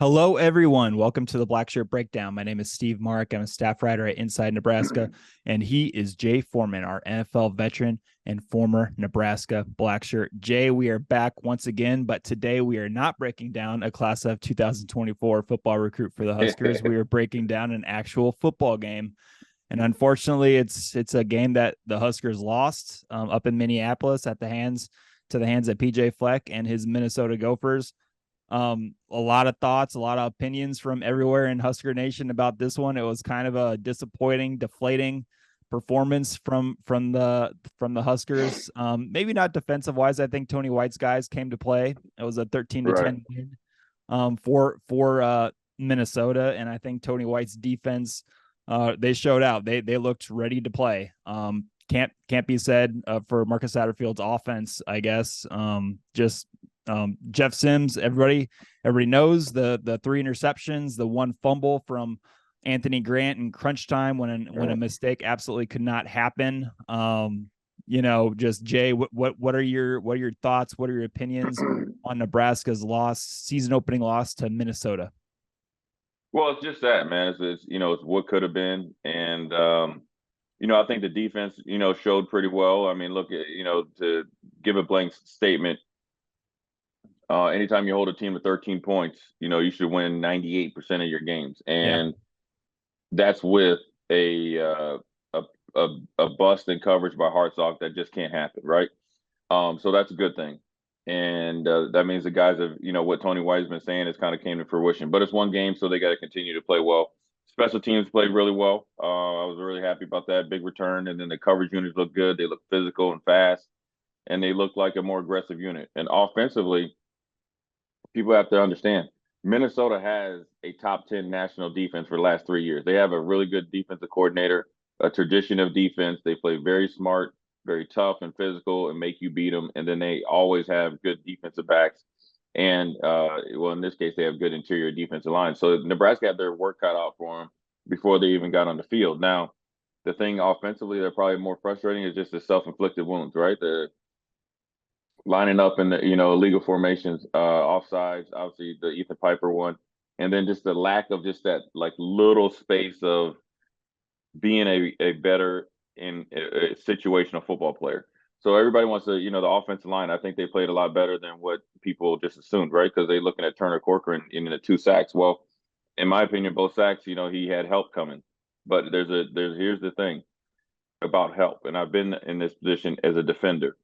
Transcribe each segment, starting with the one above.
Hello, everyone. Welcome to the Blackshirt Breakdown. My name is Steve Marik. I'm a staff writer at Inside Nebraska, and he is Jay Foreman, our NFL veteran and former Nebraska Blackshirt. Jay, we are back once again, but today we are not breaking down a class of 2024 football recruit for the Huskers. We are breaking down an actual football game, and unfortunately, it's a game that the Huskers lost up in Minneapolis to the hands of PJ Fleck and his Minnesota Gophers. A lot of thoughts, a lot of opinions from everywhere in Husker Nation about this one. It was kind of a disappointing, deflating performance from the Huskers. Maybe not defensive wise. I think Tony White's guys came to play. It was a 13-10 win for Minnesota, and I think Tony White's defense they showed out. They looked ready to play. Can't be said for Marcus Satterfield's offense, I guess. Jeff Sims, everybody knows the three interceptions, the one fumble from Anthony Grant in crunch time when a mistake absolutely could not happen. Just Jay, what are your thoughts? What are your opinions on Nebraska's season opening loss to Minnesota? Well, it's just that, man. It's what could have been, and I think the defense, showed pretty well. I mean, look at to give a blank statement. Anytime you hold a team to 13 points, you should win 98% of your games, and that's with a bust in coverage by Hartsock that just can't happen, right? So that's a good thing, and that means the guys have, what Tony White's been saying has kind of came to fruition. But it's one game, so they got to continue to play well. Special teams played really well. I was really happy about that big return, and then the coverage units looked good. They looked physical and fast, and they looked like a more aggressive unit. And offensively, people have to understand Minnesota has a top 10 national defense for the last 3 years. They have a really good defensive coordinator, a tradition of defense. They play very smart, very tough and physical and make you beat them. And then they always have good defensive backs. And, in this case, they have good interior defensive lines. So Nebraska had their work cut out for them before they even got on the field. Now, the thing offensively they're probably more frustrating is just the self-inflicted wounds, right? The lining up in the illegal formations, offsides, obviously the Ethan Piper one, and then just the lack of just that like little space of being a better in a situational football player. So everybody wants to, the offensive line. I think they played a lot better than what people just assumed, right? Because they're looking at Turner Corcoran in the 2 sacks. Well, in my opinion, both sacks, he had help coming. But here's the thing about help, and I've been in this position as a defender.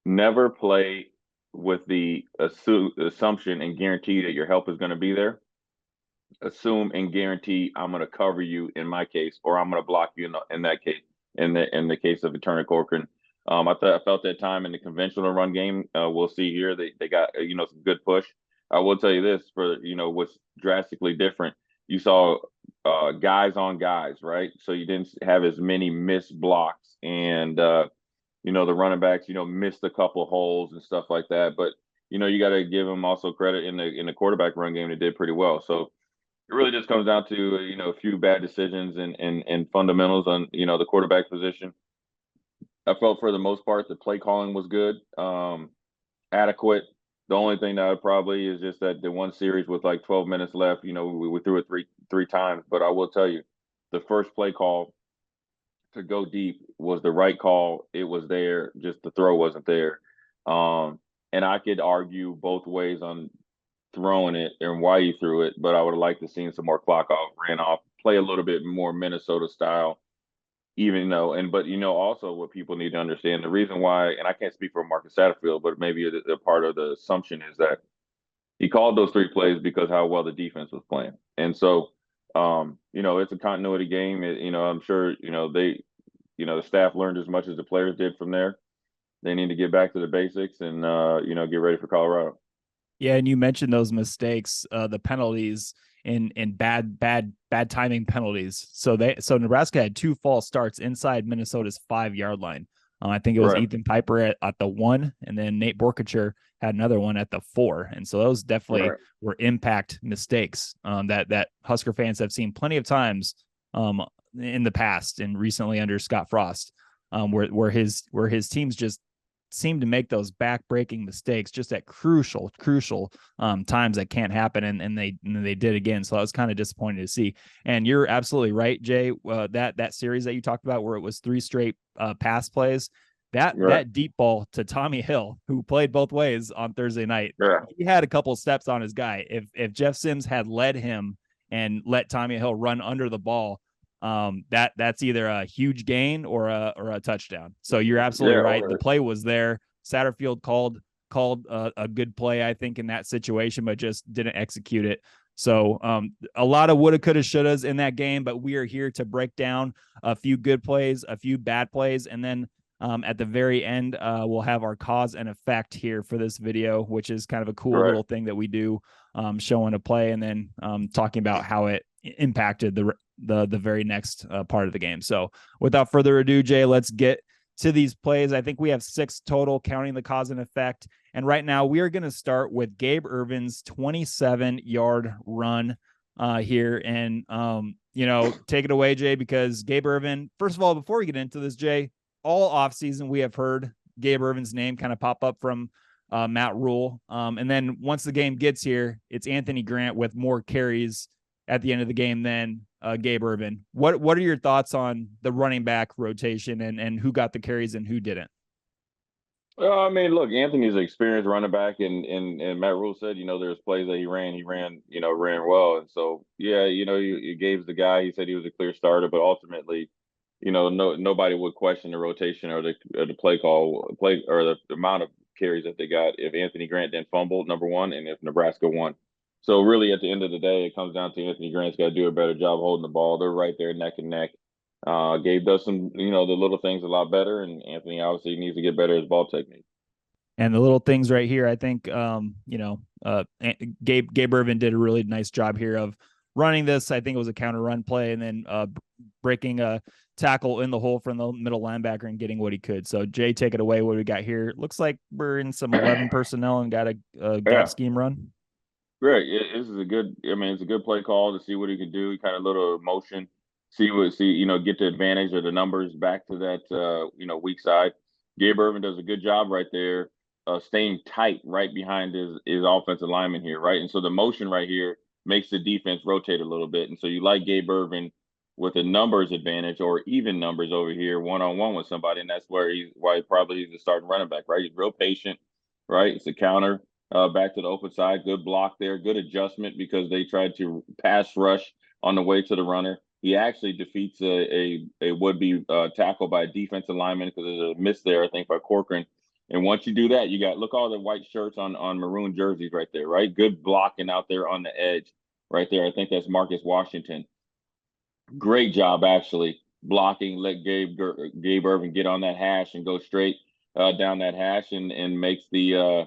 Never play with the assumption and guarantee that your help is going to be there. Assume and guarantee I'm going to cover you in my case, or I'm going to block you in that case. In the case of Turner Corcoran, I felt that time in the conventional run game. We'll see here they got some good push. I will tell you this for what's drastically different. You saw guys on guys, right? So you didn't have as many missed blocks and. The running backs, missed a couple holes and stuff like that. But, you got to give them also credit in the quarterback run game. They did pretty well. So it really just comes down to, a few bad decisions and fundamentals on, the quarterback position. I felt for the most part, the play calling was good, adequate. The only thing that I probably is just that the one series with like 12 minutes left, we threw it three times. But I will tell you, the first play call to go deep was the right call. It was there, just the throw wasn't there. And I could argue both ways on throwing it and why you threw it, but I would have liked to seen some more clock off, ran off, play a little bit more Minnesota style, but also what people need to understand, the reason why, and I can't speak for Marcus Satterfield, but maybe a part of the assumption is that he called those 3 plays because how well the defense was playing. And so it's a continuity game. I'm sure, the staff learned as much as the players did from there. They need to get back to the basics and, get ready for Colorado. Yeah. And you mentioned those mistakes, the penalties in bad timing penalties. So Nebraska had 2 false starts inside Minnesota's 5-yard line. I think it was Ethan Piper at the 1, and then Nate Borkacher had another one at the 4. And so those definitely were impact mistakes that Husker fans have seen plenty of times in the past and recently under Scott Frost, where his teams just seem to make those back-breaking mistakes just at crucial times that can't happen, and they did again. So I was kind of disappointed to see. And you're absolutely right, Jay. That series that you talked about where it was 3 straight pass plays, that deep ball to Tommy Hill, who played both ways on Thursday night, he had a couple of steps on his guy. If Jeff Sims had led him and let Tommy Hill run under the ball, that's either a huge gain or a touchdown. So you're absolutely right. The play was there. Satterfield called a good play, I think, in that situation, but just didn't execute it. So a lot of woulda, coulda, shouldas in that game, but we are here to break down a few good plays, a few bad plays, and then at the very end, we'll have our cause and effect here for this video, which is kind of a cool little thing that we do, showing a play and then talking about how it impacted the very next part of the game. So without further ado, Jay, let's get to these plays. I think we have 6 total, counting the cause and effect. And right now we are going to start with Gabe Ervin's 27-yard run here. And, take it away, Jay, because Gabe Ervin, first of all, before we get into this, Jay, all offseason we have heard Gabe Ervin's name kind of pop up from Matt Rule. And then once the game gets here, it's Anthony Grant with more carries at the end of the game than Gabe Ervin. What are your thoughts on the running back rotation and who got the carries and who didn't? Well, I mean, look, Anthony's an experienced running back, and Matt Rule said, there's plays that he ran, ran well. And so, you gave the guy, he said he was a clear starter, but ultimately, nobody would question the rotation or the play or the amount of carries that they got if Anthony Grant didn't fumble, number one, and if Nebraska won. So really, at the end of the day, it comes down to Anthony Grant's got to do a better job holding the ball. They're right there neck and neck. Gabe does some, the little things a lot better, and Anthony obviously needs to get better at his ball technique. And the little things right here, I think, Gabe Ervin did a really nice job here of running this. I think it was a counter run play, and then breaking a tackle in the hole from the middle linebacker and getting what he could. So Jay, take it away. What do we got here? Looks like we're in some 11 personnel and got a scheme run. Right. This is it's a good play call to see what he can do. Kind of little motion, get the advantage of the numbers back to that, weak side. Gabe Ervin does a good job right there, staying tight right behind his offensive lineman here, right? And so the motion right here makes the defense rotate a little bit. And so you like Gabe Ervin with a numbers advantage or even numbers over here, one-on-one with somebody. And that's why he probably is the starting running back, right? He's real patient, right? It's a counter. Back to the open side, good block there, good adjustment because they tried to pass rush on the way to the runner. He actually defeats a would-be tackle by a defensive lineman because there's a miss there, I think, by Corcoran. And once you do that, look all the white shirts on maroon jerseys right there, right? Good blocking out there on the edge right there. I think that's Marcus Washington. Great job, actually, blocking, let Gabe Ervin get on that hash and go straight down that hash and makes the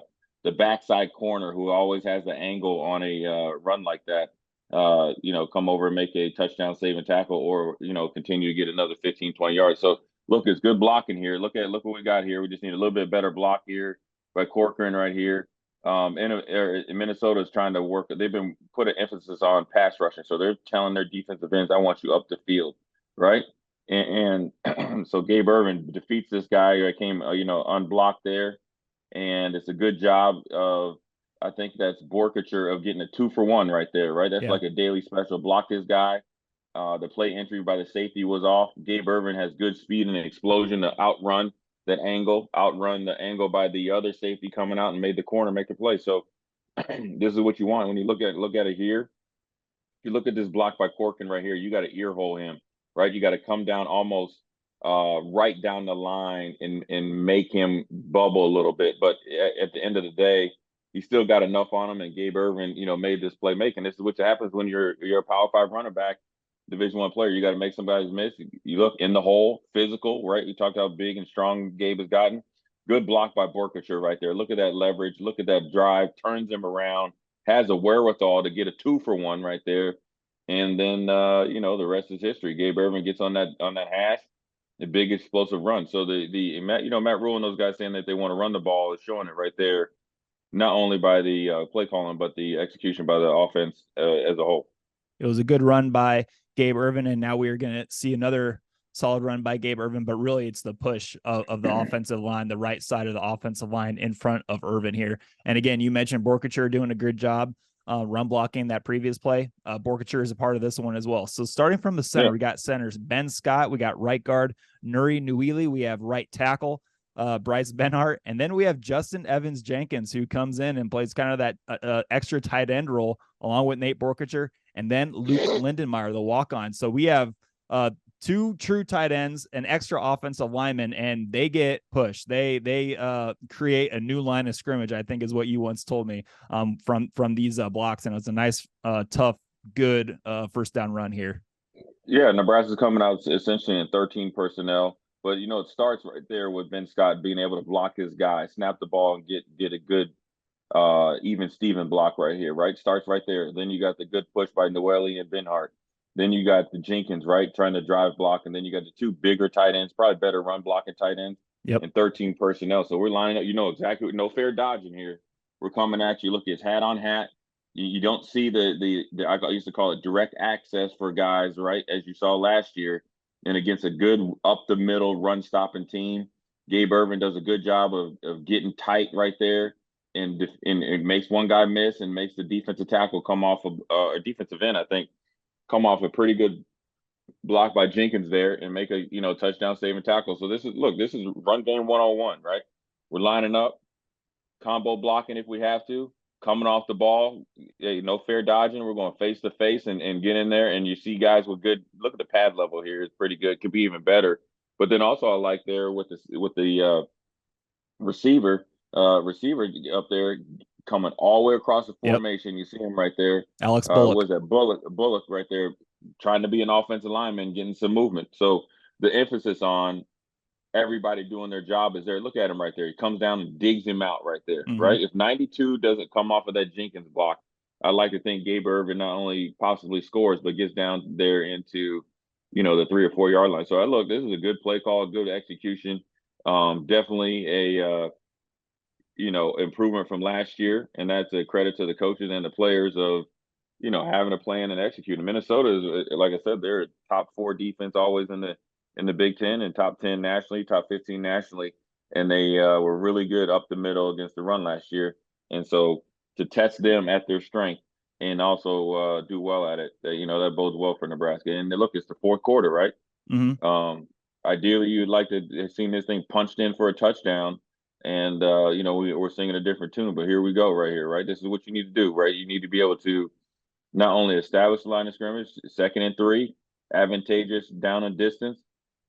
backside corner, who always has the angle on a run like that, come over and make a touchdown saving tackle or, continue to get another 15, 20 yards. So look, it's good blocking here. Look what we got here. We just need a little bit better block here by Corcoran right here. Minnesota is trying to work. They've been put an emphasis on pass rushing. So they're telling their defensive ends, I want you up the field. Right. And so Gabe Ervin defeats this guy who came, unblocked there. And it's a good job of, I think that's Borkature of getting a 2-for-1 right there, right? That's like a daily special. Block this guy. The play entry by the safety was off. Gabe Ervin has good speed and explosion to outrun the angle by the other safety coming out and made the corner make the play. So this is what you want when you look at it here. If you look at this block by Corcoran right here, you got to ear hole him, right? You got to come down almost right down the line and make him bubble a little bit. But at the end of the day, he still got enough on him, and Gabe Ervin, made this play making. This is what happens when you're a Power 5 running back, Division I player. You got to make somebody's miss. You look in the hole, physical, right? We talked how big and strong Gabe has gotten. Good block by Borkature right there. Look at that leverage. Look at that drive. Turns him around. Has a wherewithal to get a 2-for-1 right there. And then the rest is history. Gabe Ervin gets on that hash. The big explosive run. So Matt Rule and those guys saying that they want to run the ball is showing it right there, not only by the play calling, but the execution by the offense as a whole. It was a good run by Gabe Ervin, and now we are going to see another solid run by Gabe Ervin, but really it's the push of the offensive line, the right side of the offensive line in front of Ervin here. And again, you mentioned Borkature doing a good job run blocking that previous play. Borkature is a part of this one as well. So starting from the center, we got centers Ben Scott, we got right guard Nuri Nuili, we have right tackle Bryce Benhart, and then we have Justin Evans Jenkins, who comes in and plays kind of that extra tight end role along with Nate Borkature, and then Luke Lindenmeyer, the walk-on. So we have two true tight ends, an extra offensive lineman, and they get pushed. They create a new line of scrimmage, I think is what you once told me, from these blocks, and it's a nice, tough, good first down run here. Yeah, Nebraska's coming out essentially in 13 personnel. But, it starts right there with Ben Scott being able to block his guy, snap the ball, and get a good even Steven block right here, right? Starts right there. Then you got the good push by Noelle and Benhart. Then you got the Jenkins, right, trying to drive block. And then you got the two bigger tight ends, probably better run blocking tight ends, and 13 personnel. So we're lining up, exactly, no fair dodging here. We're coming at you. Look, it's hat on hat. You don't see the I used to call it direct access for guys, right, as you saw last year. And against a good up-the-middle run-stopping team, Gabe Ervin does a good job of getting tight right there, and it makes one guy miss and makes the defensive tackle come off of a defensive end, I think, come off a pretty good block by Jenkins there and make a touchdown saving tackle. So this is run game 101, right? We're lining up, combo blocking if we have to, coming off the ball, no fair dodging. We're going face to face and get in there. And you see guys with good look at the pad level here. It's pretty good. Could be even better. But then also I like there with the receiver up there coming all the way across the formation. You see him right there. Alex Bullock. Was that Bullock right there trying to be an offensive lineman, getting some movement. So the emphasis on everybody doing their job is there. Look at him right there. He comes down and digs him out right there, right? If 92 doesn't come off of that Jenkins block, I like to think Gabe Ervin not only possibly scores, but gets down there into, the 3 or 4 yard line. So look, this is a good play call, good execution. Definitely a, improvement from last year. And that's a credit to the coaches and the players of, having a plan and executing. Minnesota is, like I said, they're a top 4 defense always in the Big Ten and top 10 nationally, top 15 nationally. And they were really good up the middle against the run last year. And so to test them at their strength and also do well at it, that bodes well for Nebraska. And look, it's the fourth quarter, right? Ideally, you'd like to have seen this thing punched in for a touchdown. And, we're singing a different tune. But here we go right here, right? This is what you need to do, right? You need to be able to not only establish the line of scrimmage, 2nd and 3, advantageous down and distance,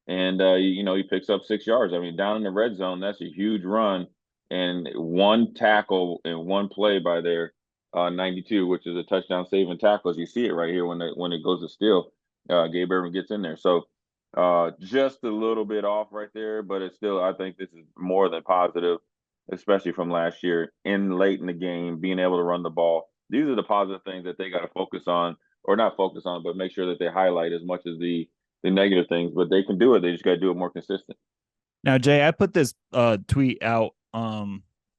and he picks up 6 yards. I mean, down in the red zone, that's a huge run, and one tackle and one play by their 92, which is a touchdown saving tackle. As you see it right here when it goes to steal, Gabe Ervin gets in there. So just a little bit off right there, but it's still, I think this is more than positive, especially from last year late in the game, being able to run the ball. These are the positive things that they got to focus on, or not focus on, but make sure that they highlight as much as the negative things. But they can do it. They just got to do it more consistent. Now, Jay, I put this tweet out,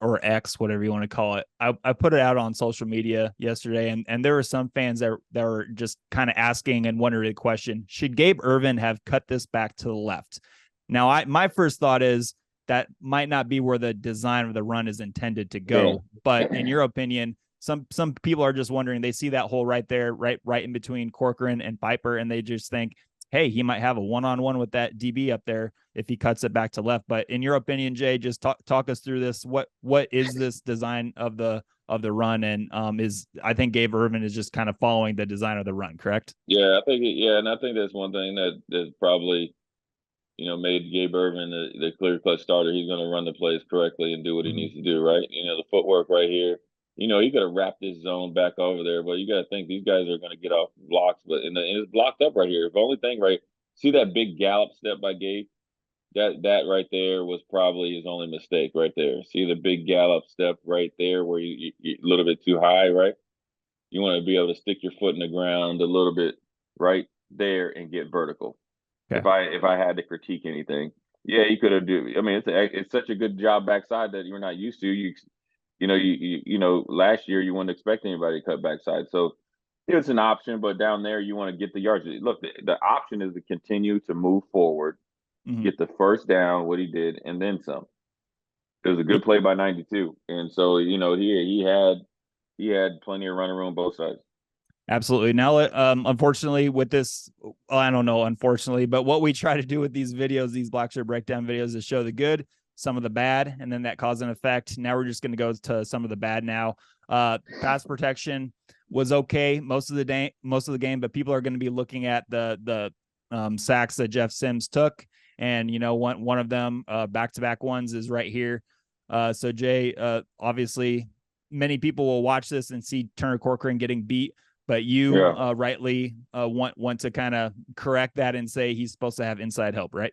or X, whatever you want to call it. I put it out on social media yesterday, and there were some fans that were just kind of asking and wondering the question: should Gabe Ervin have cut this back to the left? Now, my first thought is that might not be where the design of the run is intended to go. But in your opinion, some people are just wondering. They see that hole right there, right in between Corcoran and Piper, and they just think, hey, he might have a one-on-one with that DB up there if he cuts it back to left. But in your opinion, Jay, just talk us through this. What is this design of the run? And I think Gabe Ervin is just kind of following the design of the run, correct? Yeah, I think and I think that's one thing that probably made Gabe Ervin the clear-cut starter. He's going to run the plays correctly and do what he needs to do, right? The footwork right here. He could have wrapped this zone back over there, but you got to think these guys are going to get off blocks. But and it's blocked up right here. The only thing, right? See that big gallop step by Gabe? That right there was probably his only mistake right there. See the big gallop step right there where you a little bit too high, right? You want to be able to stick your foot in the ground a little bit right there and get vertical. Okay. If I had to critique anything, yeah, you could have do. I mean, it's such a good job backside that you're not used to. Last year you wouldn't expect anybody to cut backside. So It's an option, but down there you want to get the yards. Look, the option is to continue to move forward, Mm-hmm. get the first down, what he did, and then some. It was a good play by 92, and so he had plenty of running room both sides. Absolutely. Now, unfortunately, with this, I don't know, unfortunately, but what we try to do with these videos, these Blackshirt Breakdown videos, is show the good, some of the bad, and then that cause and effect. Now we're just going to go to some of the bad now. Pass protection was okay most of the game, but people are going to be looking at the sacks that Jeff Sims took, and one of them back-to-back ones is right here. So Jay, obviously, many people will watch this and see Turner Corcoran getting beat. But you rightly want to kind of correct that and say he's supposed to have inside help, right?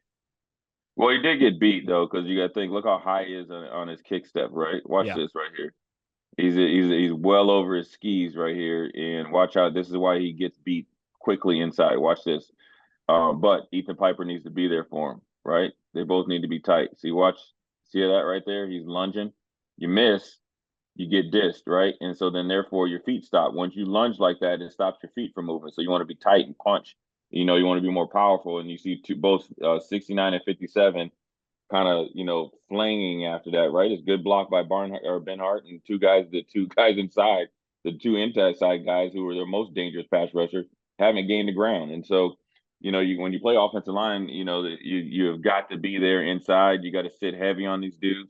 Well, he did get beat though, because you got to think. Look how high he is on his kick step. Right. Watch this right here. He's well over his skis right here, and watch out. This is why he gets beat quickly inside. Watch this. But Ethan Piper needs to be there for him. Right. They both need to be tight. See that right there? He's lunging. You miss. You get dissed, right? And so then therefore your feet stop. Once you lunge like that, it stops your feet from moving. So you want to be tight and punch. You want to be more powerful. And you see both 69 and 57 kind of, flanging after that, right? It's good block by Ben Hart and the two guys inside, the two inside guys who are their most dangerous pass rushers haven't gained the ground. And so, when you play offensive line, you have got to be there inside. You got to sit heavy on these dudes.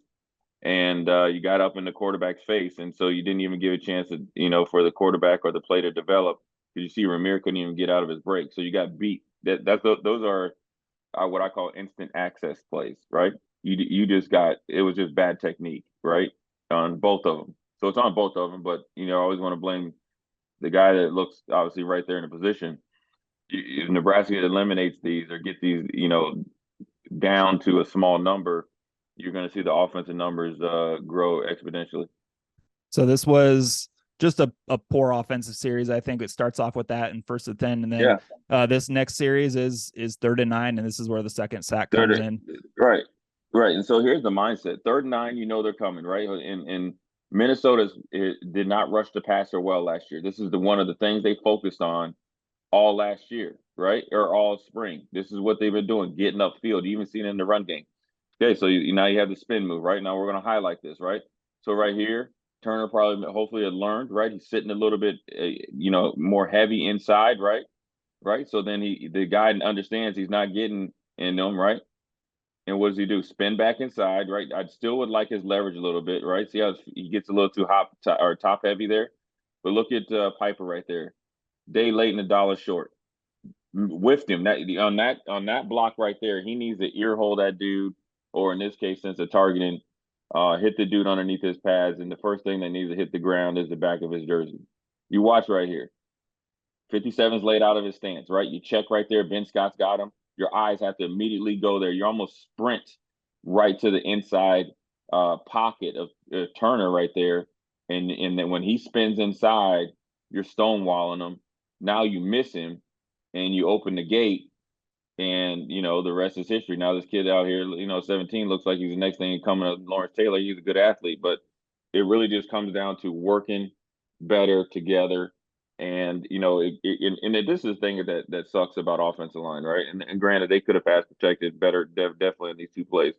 And you got up in the quarterback's face, and so you didn't even give a chance to, for the quarterback or the play to develop. Because you see, Ramir couldn't even get out of his break, so you got beat. Those are what I call instant access plays, right? You just it was just bad technique, right, on both of them. So it's on both of them, but I always want to blame the guy that looks obviously right there in the position. If Nebraska eliminates these or get these, down to a small number, you're going to see the offensive numbers grow exponentially. So this was just a poor offensive series. I think it starts off with that in 1st and 10, and then this next series is 3rd and 9, and this is where the second sack comes in. Right. And so here's the mindset: 3rd and 9, they're coming, right? And Minnesota did not rush the passer well last year. This is one of the things they focused on all last year, right? Or all spring. This is what they've been doing, getting upfield. You even seen it in the run game. Okay, so now you have the spin move, right? Now we're going to highlight this, right? So right here, Turner hopefully had learned, right? He's sitting a little bit, more heavy inside, right? Right. So then the guy understands he's not getting in them, right? And what does he do? Spin back inside, right? I still would like his leverage a little bit, right? See how he gets a little too top heavy there. But look at Piper right there. Day late and a dollar short. Whiffed him. On that block right there, he needs to ear hold that dude. Or in this case, since the targeting, hit the dude underneath his pads, and the first thing that needs to hit the ground is the back of his jersey. You watch right here. 57's laid out of his stance, right? You check right there. Ben Scott's got him. Your eyes have to immediately go there. You almost sprint right to the inside pocket of Turner right there. And then when he spins inside, you're stonewalling him. Now you miss him, and you open the gate. And, the rest is history. Now this kid out here, 17, looks like he's the next thing coming up. Lawrence Taylor, he's a good athlete, but it really just comes down to working better together. And, this is the thing that sucks about offensive line, right? And granted, they could have pass protected better, definitely in these two plays.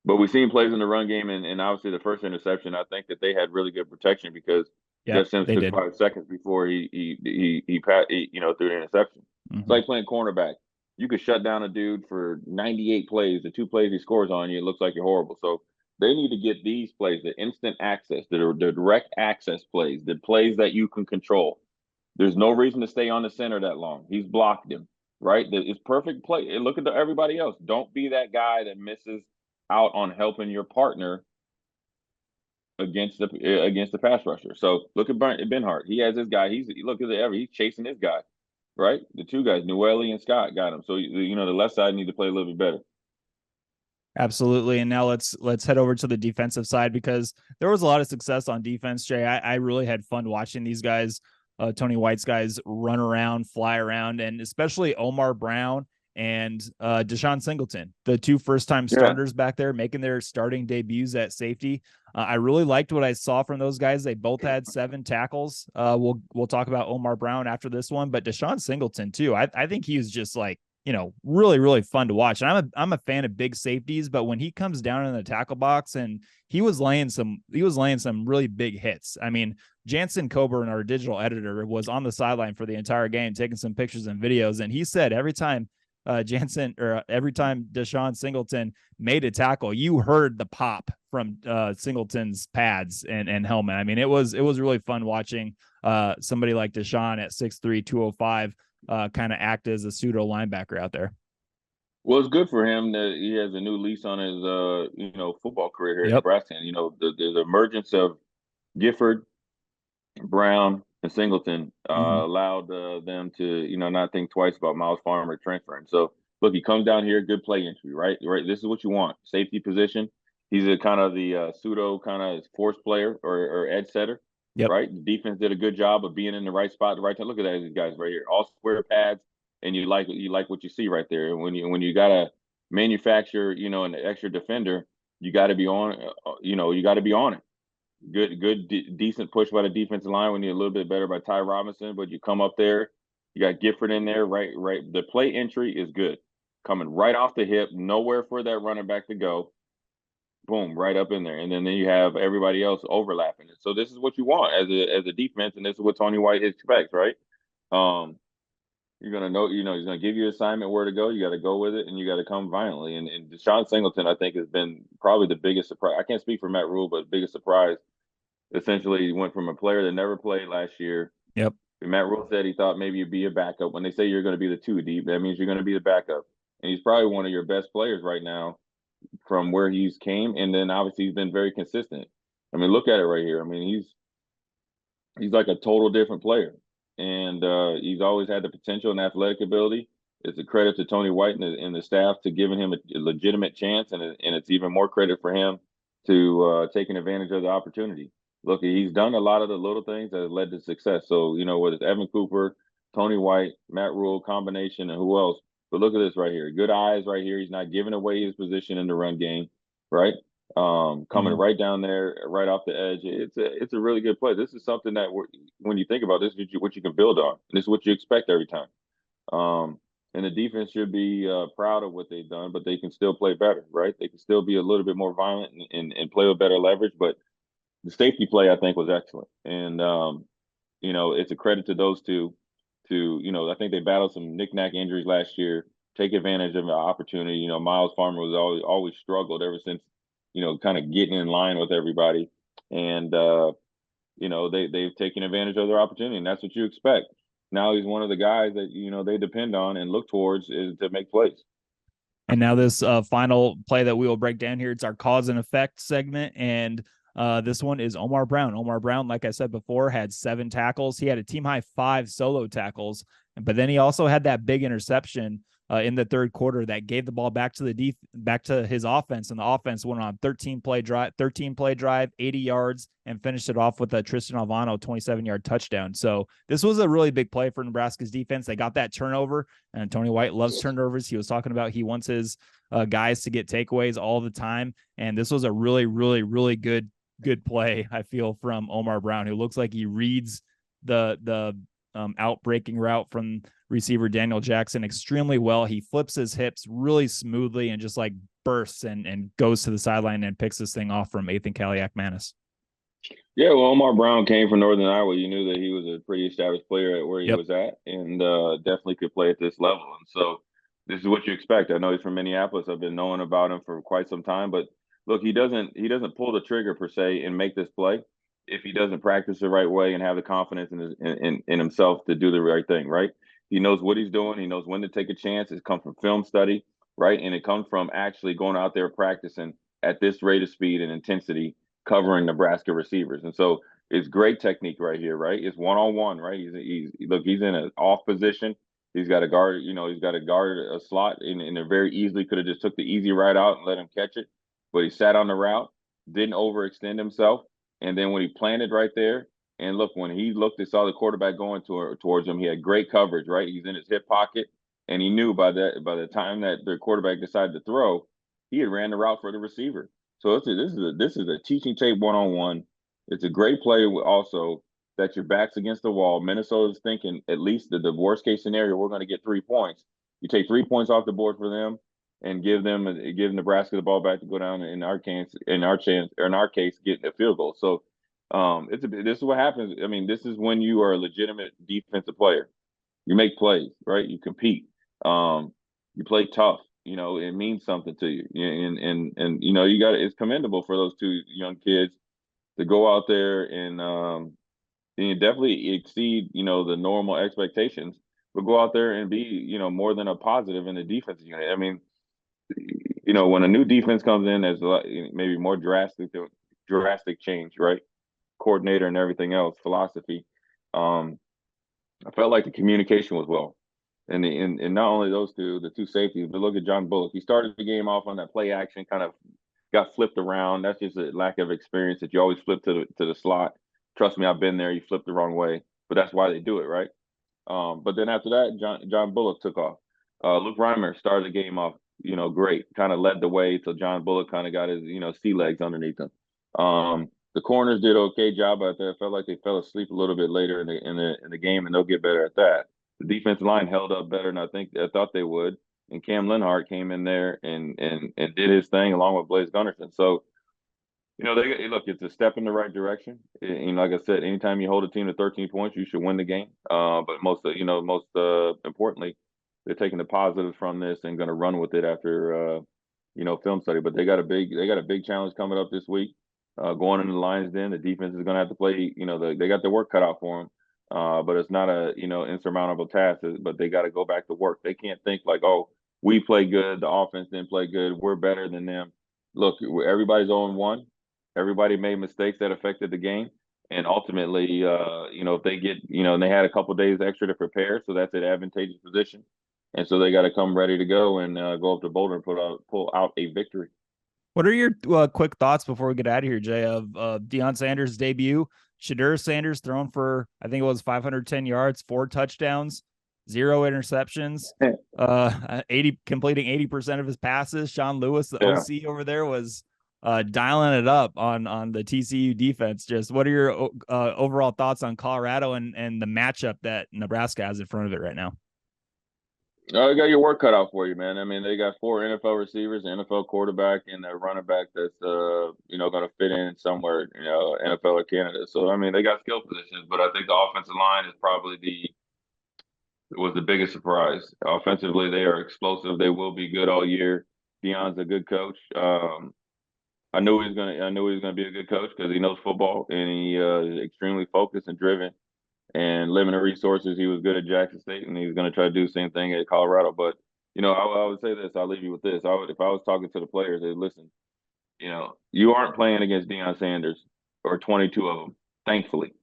But we've seen plays in the run game, and obviously the first interception, I think that they had really good protection because Jeff Sims took 5 seconds before he threw the interception. Mm-hmm. It's like playing cornerback. You could shut down a dude for 98 plays. The 2 plays he scores on you, it looks like you're horrible. So they need to get these plays, the instant access, the direct access plays, the plays that you can control. There's no reason to stay on the center that long. He's blocked him, right? It's perfect play. And look at everybody else. Don't be that guy that misses out on helping your partner against the pass rusher. So look at Ben Hart. He has this guy. He's chasing this guy, right? The 2 guys, Newelly and Scott, got him. So the left side need to play a little bit better. Absolutely. And now let's head over to the defensive side, because there was a lot of success on defense, Jay. I really had fun watching these guys, Tony White's guys, run around, fly around, and especially Omar Brown and Deshaun Singleton, the two first-time starters back there making their starting debuts at safety. I really liked what I saw from those guys. They both had 7 tackles. We'll talk about Omar Brown after this one, but Deshaun Singleton too. I think he was just like, really, really fun to watch. And I'm a fan of big safeties, but when he comes down in the tackle box, and he was laying some really big hits. I mean, Jansen Coburn, our digital editor, was on the sideline for the entire game, taking some pictures and videos. And he said every time every time Deshaun Singleton made a tackle, you heard the pop from Singleton's pads and helmet. I mean, it was really fun watching somebody like Deshaun at 6'3", 205 kind of act as a pseudo linebacker out there. Well, it's good for him that he has a new lease on his football career here at Nebraska. And, the emergence of Gifford, Brown, and Singleton allowed them to, not think twice about Miles Farmer transferring. So, look, he comes down here, good play entry, right? Right. This is what you want. Safety position. He's a kind of the pseudo kind of force player or edge setter. Yep. Right. The defense did a good job of being in the right spot at the right time. Look at that, these guys right here, all square pads, and you like what you see right there. And when you gotta manufacture, an extra defender, you got to be on. You got to be on it. Good, decent push by the defensive line when you're a little bit better by Ty Robinson, but you come up there, you got Gifford in there, right. The play entry is good, coming right off the hip, nowhere for that running back to go. Boom, right up in there, and then you have everybody else overlapping it. So this is what you want as a defense, and this is what Tony White expects, right? You're gonna know, he's gonna give you an assignment where to go. You got to go with it, and you got to come violently. And Deshaun Singleton, I think, has been probably the biggest surprise. I can't speak for Matt Rule, but biggest surprise. Essentially, he went from a player that never played last year. Yep. Matt Rule said he thought maybe you'd be a backup. When they say you're going to be the 2 deep, that means you're going to be the backup. And he's probably one of your best players right now from where he's came. And then obviously he's been very consistent. I mean, look at it right here. I mean, he's like a total different player. And he's always had the potential and athletic ability. It's a credit to Tony White and the staff to giving him a legitimate chance. And it's even more credit for him to taking advantage of the opportunity. Look, he's done a lot of the little things that have led to success. So, whether it's Evan Cooper, Tony White, Matt Rule combination, and who else. But look at this right here. Good eyes right here. He's not giving away his position in the run game, right? Coming right down there, right off the edge. It's a really good play. This is something that when you think about this, what you can build on. This is what you expect every time. And the defense should be proud of what they've done, but they can still play better, right? They can still be a little bit more violent and play with better leverage, but the safety play, I think, was excellent. And, it's a credit to those two I think they battled some knick-knack injuries last year, take advantage of the opportunity. Miles Farmer was always struggled ever since, kind of getting in line with everybody. And, they've taken advantage of their opportunity, and that's what you expect. Now he's one of the guys that, they depend on and look towards is to make plays. And now this final play that we will break down here, it's our cause and effect segment. And this one is Omar Brown. Omar Brown, like I said before, had 7 tackles. He had a team high 5 solo tackles, but then he also had that big interception in the third quarter that gave the ball back to his offense, and the offense went on 13 play drive, 80 yards, and finished it off with a Tristan Alvano 27-yard touchdown. So this was a really big play for Nebraska's defense. They got that turnover, and Tony White loves turnovers. He was talking about he wants his guys to get takeaways all the time, and this was a really, really, really good play, I feel, from Omar Brown, who looks like he reads the out-breaking route from receiver Daniel Jackson extremely well. He flips his hips really smoothly and just like bursts and goes to the sideline and picks this thing off from Ethan Kaliak-Manis. Yeah, well, Omar Brown came from Northern Iowa. You knew that he was a pretty established player at where he was at, and definitely could play at this level. And so this is what you expect. I know he's from Minneapolis. I've been knowing about him for quite some time, but look, he doesn't pull the trigger per se and make this play if he doesn't practice the right way and have the confidence in himself to do the right thing, right? He knows what he's doing. He knows when to take a chance. It's come from film study, right? And it comes from actually going out there practicing at this rate of speed and intensity, covering Nebraska receivers. And so it's great technique right here, right? It's one-on-one, right? He's in an off position. He's got to guard, he's got to guard a slot and very easily could have just took the easy route out and let him catch it. But he sat on the route, didn't overextend himself. And then when he planted right there, and look, when he looked and saw the quarterback going towards him, he had great coverage, right? He's in his hip pocket. and he knew by the time that the quarterback decided to throw, he had ran the route for the receiver. So this is a teaching tape 1-on-1. It's a great play also that your back's against the wall. Minnesota's thinking at least the worst case scenario, we're going to get 3 points. You take 3 points off the board for them and give Nebraska the ball back to go down in our case getting a field goal. So this is what happens. I mean, this is when you are a legitimate defensive player. You make plays, right? You compete. You play tough. You know, it means something to you. And you know, it's commendable for those 2 young kids to go out there and you definitely exceed, you know, the normal expectations, but go out there and be, you know, more than a positive in the defense unit. I mean, you know, when a new defense comes in, there's a lot, maybe more drastic change, right? Coordinator and everything else, philosophy. I felt like the communication was well. And not only those 2, the 2 safeties, but look at John Bullock. He started the game off on that play action, kind of got flipped around. That's just a lack of experience that you always flip to the slot. Trust me, I've been there. You flip the wrong way, but that's why they do it, right? But then after that, John Bullock took off. Luke Reimer started the game off, you know, great. Kind of led the way till John Bullock kind of got his, you know, sea legs underneath him. The corners did okay job out there. I felt like they fell asleep a little bit later in the game, and they'll get better at that. The defensive line held up better than I thought they would. And Cam Linhart came in there and did his thing along with Blaise Gunnerson. So, you know, it's a step in the right direction. And like I said, anytime you hold a team to 13 points, you should win the game. But most importantly, they're taking the positives from this and going to run with it after you know, film study. But they got a big challenge coming up this week. Going into the Lions Den, the defense is going to have to play. You know, they got their work cut out for them. But it's not a, you know, insurmountable task. But they got to go back to work. They can't think like, oh, we play good, the offense didn't play good, we're better than them. Look, everybody's 0-1. Everybody made mistakes that affected the game. And ultimately, you know, if they get, you know, and they had a couple of days extra to prepare, so that's an advantageous position. And so they got to come ready to go and go up to Boulder and pull out a victory. What are your quick thoughts before we get out of here, Jay, of Deion Sanders' debut? Shadur Sanders thrown for, I think it was 510 yards, 4 touchdowns, 0 interceptions, completing 80% of his passes. Sean Lewis, the OC over there, was dialing it up on the TCU defense. Just what are your overall thoughts on Colorado and the matchup that Nebraska has in front of it right now? You got your work cut out for you, man. I mean, they got 4 NFL receivers, an NFL quarterback, and a running back that's you know, going to fit in somewhere, you know, NFL or Canada. So I mean, they got skill positions, but I think the offensive line is probably was the biggest surprise. Offensively, they are explosive. They will be good all year. Deion's a good coach. I knew he was gonna be a good coach because he knows football and he is extremely focused and driven. And limited resources, he was good at Jackson State, and he's going to try to do the same thing at Colorado. But you know, I would say this. I'll leave you with this. If I was talking to the players, they'd listen. You know, you aren't playing against Deion Sanders or 22 of them. Thankfully,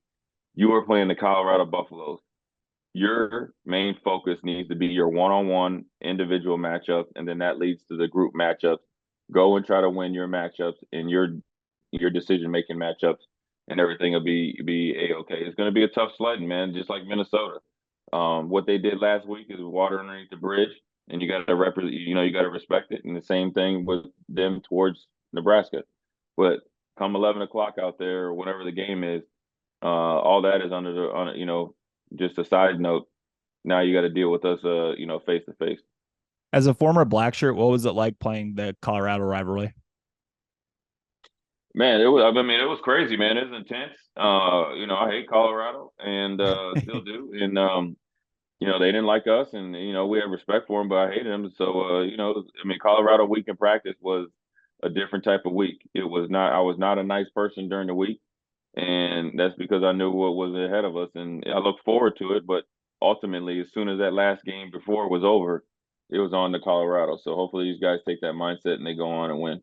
you are playing the Colorado Buffaloes. Your main focus needs to be your one-on-one individual matchups, and then that leads to the group matchups. Go and try to win your matchups and your decision-making matchups, and everything will be a-okay. It's going to be a tough sledding, man, just like Minnesota. What they did last week is water underneath the bridge, and you got to respect it. And the same thing with them towards Nebraska. But come 11 o'clock out there, or whatever the game is, all that is you know, just a side note. Now you got to deal with us, you know, face to face. As a former Blackshirt, what was it like playing the Colorado rivalry? Man, it was crazy, man. It was intense. You know, I hate Colorado and still do. And you know, they didn't like us, and you know, we have respect for them, but I hated them. So you know, I mean, Colorado week in practice was a different type of week. I was not a nice person during the week, and that's because I knew what was ahead of us, and I look forward to it. But ultimately, as soon as that last game before it was over, it was on to Colorado. So hopefully, these guys take that mindset and they go on and win.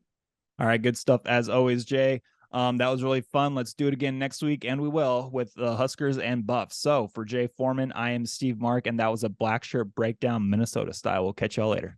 All right, good stuff as always, Jay. That was really fun. Let's do it again next week, and we will, with the Huskers and Buffs. So for Jay Foreman, I am Steve Mark, and that was a Blackshirt Breakdown Minnesota style. We'll catch y'all later.